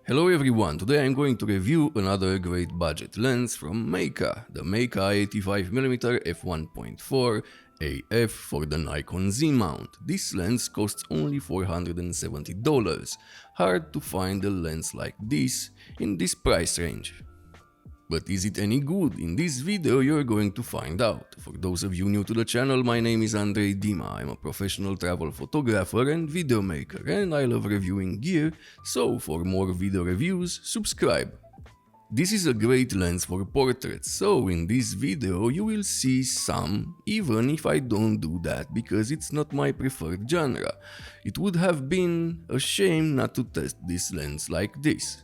Hello everyone, today I'm going to review another great budget lens from Meike, the Meike 85mm F1.4 AF for the Nikon Z mount. This lens costs only $470. Hard to find a lens like this in this price range. But is it any good? In this video you're going to find out. For those of you new to the channel, my name is Andrei Dima. I'm a professional travel photographer and video maker, and I love reviewing gear, so for more video reviews, subscribe. This is a great lens for portraits, so in this video you will see some, even if I don't do that because it's not my preferred genre. It would have been a shame not to test this lens like this.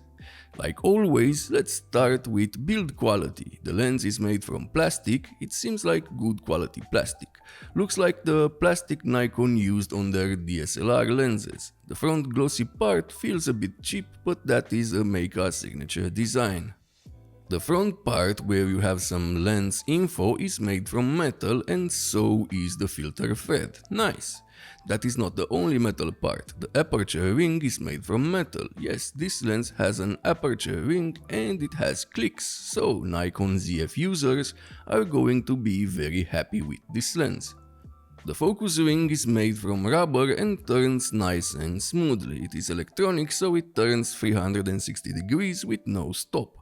Like always, let's start with build quality. The lens is made from plastic. It seems like good quality plastic. Looks like the plastic Nikon used on their DSLR lenses. The front glossy part feels a bit cheap, but that is a Meike signature design. The front part, where you have some lens info, is made from metal, and so is the filter thread. Nice! That is not the only metal part. The aperture ring is made from metal. Yes, this lens has an aperture ring and it has clicks, so Nikon ZF users are going to be very happy with this lens. The focus ring is made from rubber and turns nice and smoothly. It is electronic, so it turns 360 degrees with no stop.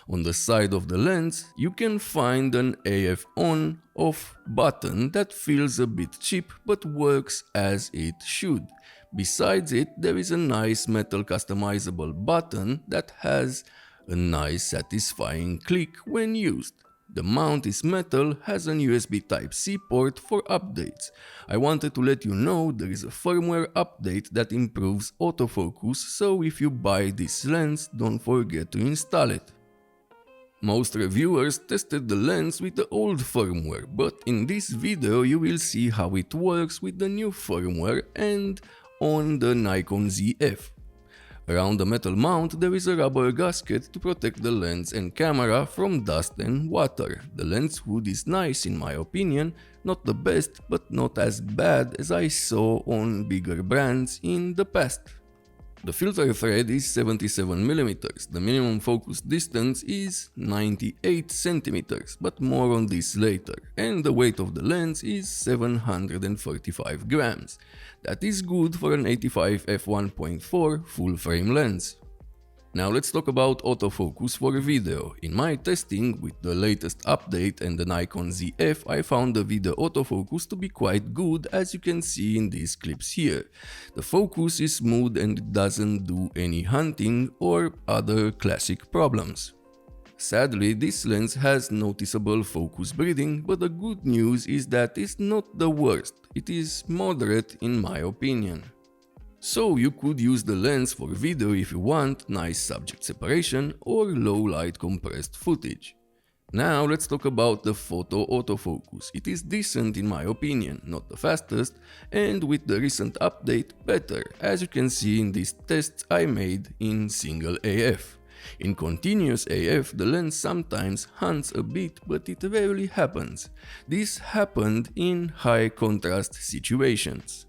On the side of the lens, you can find an AF on/off button that feels a bit cheap but works as it should. Besides it, there is a nice metal customizable button that has a nice satisfying click when used. The mount is metal, has an USB Type-C port for updates. I wanted to let you know there is a firmware update that improves autofocus, so if you buy this lens, don't forget to install it. Most reviewers tested the lens with the old firmware, but in this video you will see how it works with the new firmware and on the Nikon ZF. Around the metal mount there is a rubber gasket to protect the lens and camera from dust and water. The lens hood is nice in my opinion, not the best but not as bad as I saw on bigger brands in the past. The filter thread is 77mm, the minimum focus distance is 98 cm, but more on this later, and the weight of the lens is 745 grams. That is good for an 85 f1.4 full frame lens. Now let's talk about autofocus for video. In my testing with the latest update and the Nikon ZF, I found the video autofocus to be quite good, as you can see in these clips here. The focus is smooth and it doesn't do any hunting or other classic problems. Sadly, this lens has noticeable focus bleeding, but the good news is that it's not the worst. It is moderate in my opinion. So you could use the lens for video if you want nice subject separation or low light compressed footage. Now let's talk about the photo autofocus. It is decent in my opinion, not the fastest, and with the recent update better, as you can see in these tests I made in single AF. In continuous AF the lens sometimes hunts a bit, but it rarely happens. This happened in high contrast situations.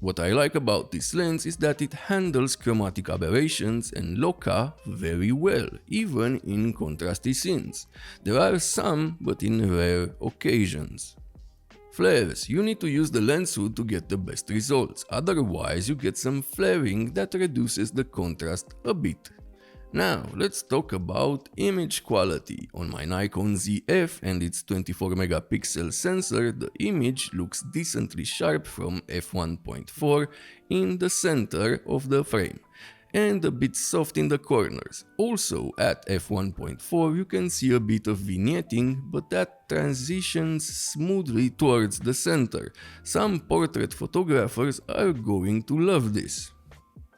What I like about this lens is that it handles chromatic aberrations and loca very well, even in contrasty scenes. There are some, but in rare occasions. Flares. You need to use the lens hood to get the best results, otherwise you get some flaring that reduces the contrast a bit. Now, let's talk about image quality. On my Nikon ZF and its 24 megapixel sensor, the image looks decently sharp from f1.4 in the center of the frame, and a bit soft in the corners. Also, at f1.4 you can see a bit of vignetting, but that transitions smoothly towards the center. Some portrait photographers are going to love this.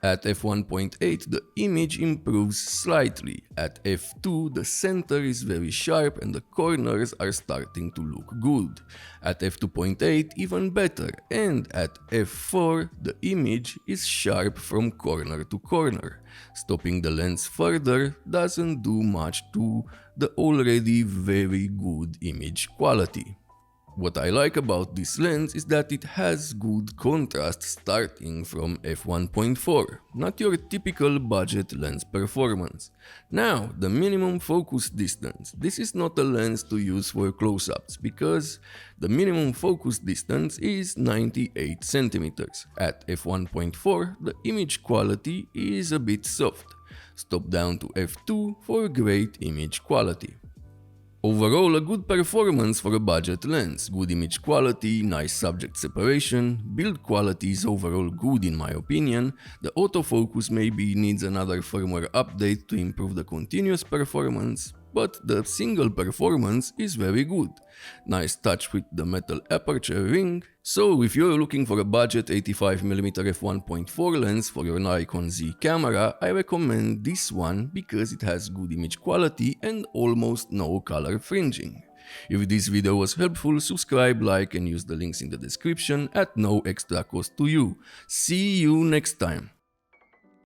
At f1.8 the image improves slightly. At f2 the center is very sharp and the corners are starting to look good. At f2.8 even better, and at f4 the image is sharp from corner to corner. Stopping the lens further doesn't do much to the already very good image quality. What I like about this lens is that it has good contrast starting from f1.4, not your typical budget lens performance. Now, the minimum focus distance. This is not a lens to use for close-ups because the minimum focus distance is 98 cm. At f1.4, the image quality is a bit soft. Stop down to f2 for great image quality. Overall, a good performance for a budget lens, good image quality, nice subject separation, build quality is overall good in my opinion. The autofocus maybe needs another firmware update to improve the continuous performance, but the single performance is very good. Nice touch with the metal aperture ring. So if you're looking for a budget 85mm f1.4 lens for your Nikon Z camera, I recommend this one because it has good image quality and almost no color fringing. If this video was helpful, subscribe, like and use the links in the description at no extra cost to you. See you next time!